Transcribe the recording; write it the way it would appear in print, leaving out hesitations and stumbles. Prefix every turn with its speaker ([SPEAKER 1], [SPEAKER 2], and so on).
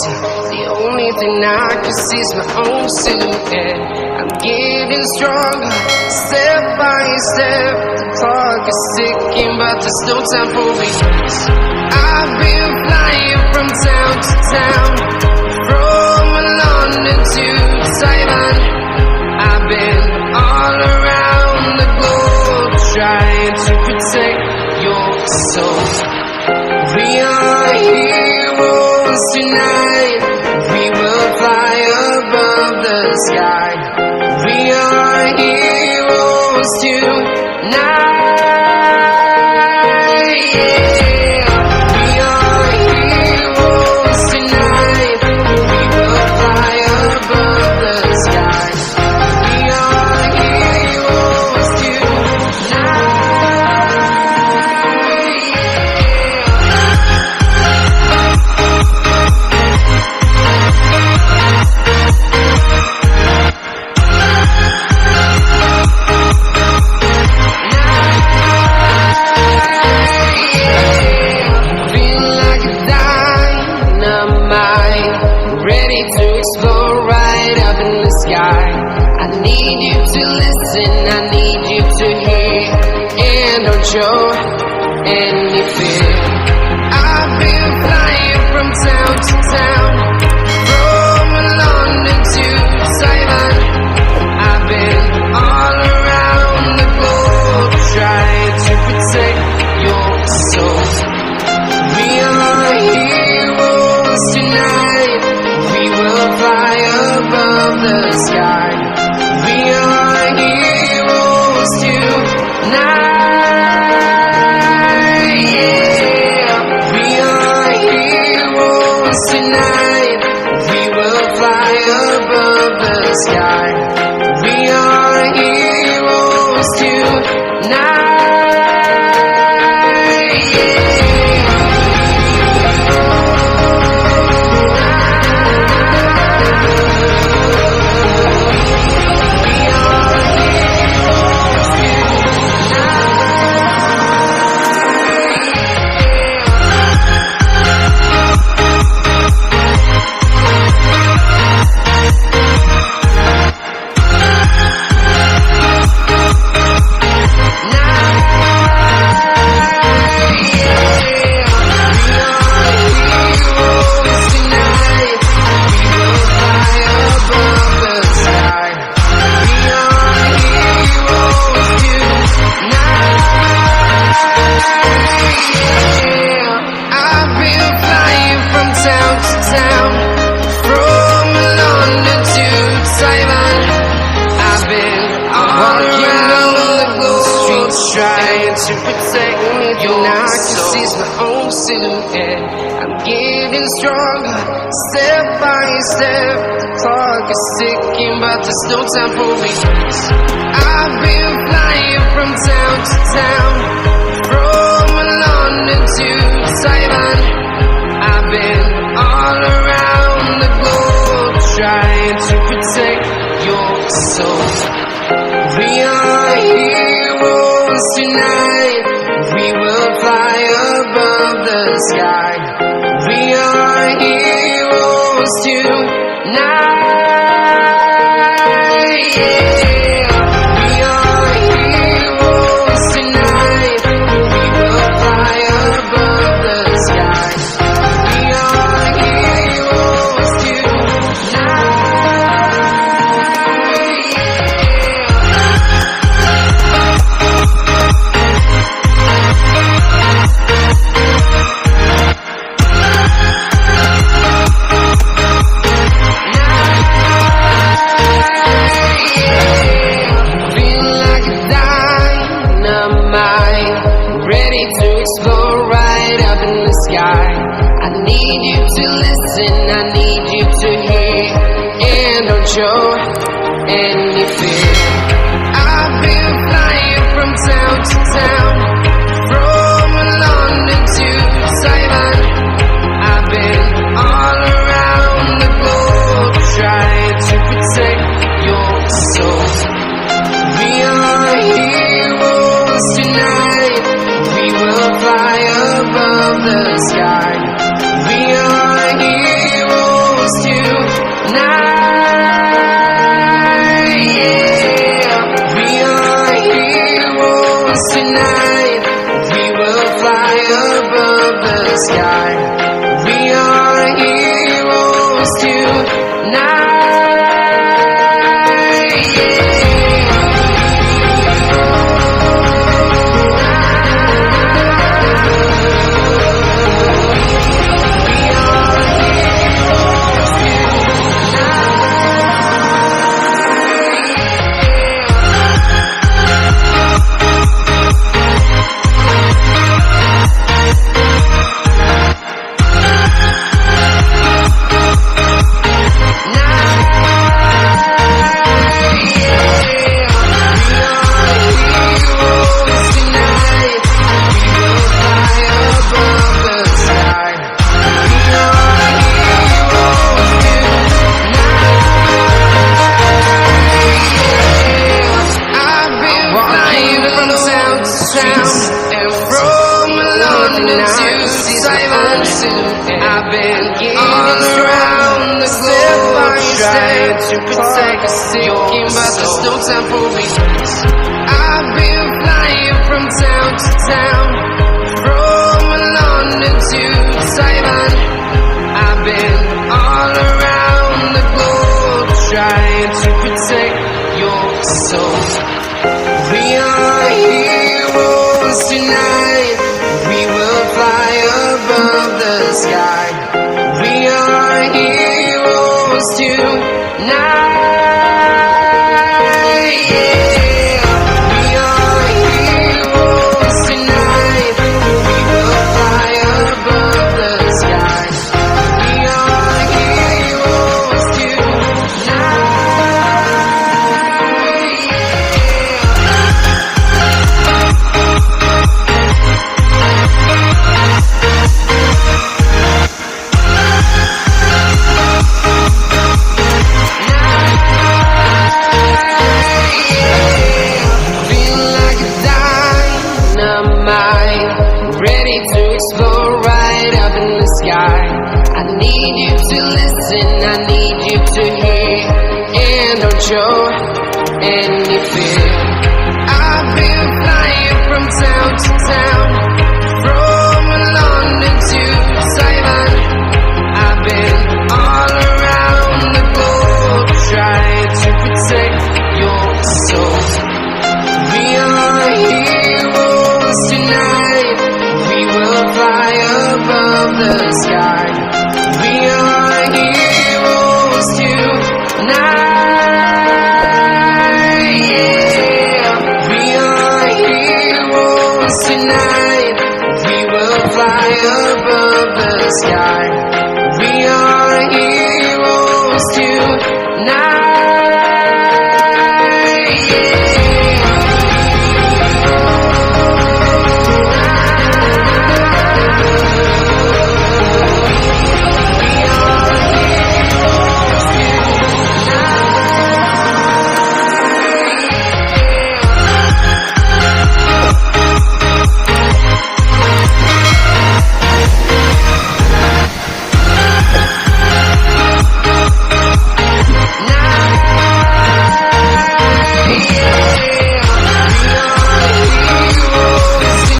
[SPEAKER 1] empty. The only thing I can see is my own silhouette. I'm getting stronger, step by step. The clock is ticking, but there's no time for me. I've been flying from town to town, from London to Taiwan. I've been all around the globe, trying to protect your soul. We are heroes tonight. We will fly above the sky. We are heroes tonight. Yeah. We are heroes tonight. We will fly above the sky. We are heroes tonight. Show any fear. I've been flying from town to town, from London to Taiwan. I've been all around the globe, trying to protect your soul. We are heroes tonight. We will fly above the sky. We are heroes tonight. Tonight, we will fly above the sky. We are heroes tonight. To protect me, your I can see my own silhouette. I'm getting stronger, step by step. The clock is ticking, but there's no time for me. I've been flying from town to town, from London to Taiwan. I've been all around the globe, trying to protect your soul. We are heroes tonight. We will fly above the sky. We are heroes tonight. Yeah. We are heroes tonight. We will fly above the sky. We are heroes tonight. Show any fear. I've been flying from town to town, from London to Taiwan. I've been all around the globe, trying to protect your soul. We are heroes tonight. We will fly above the sky. We are heroes. like a sinking, but there's no time for regrets. I've been flying from town to town, from London to Taiwan. I've been all around the globe trying to protect your soul. We are heroes tonight. We will fly above the sky. We are heroes tonight. Yeah. We are heroes tonight. We will fly above the sky. We are heroes tonight. Feel like a dynamite, ready to explode right up in the sky. I need you to listen, I need you to hear, and don't show any fear. I've been flying from town to town, from London to Taiwan. I've been all around the globe trying to protect your soul. We are heroes tonight. We will fly above the sky. We are heroes tonight. Yeah. We are heroes tonight. We will fly above the sky.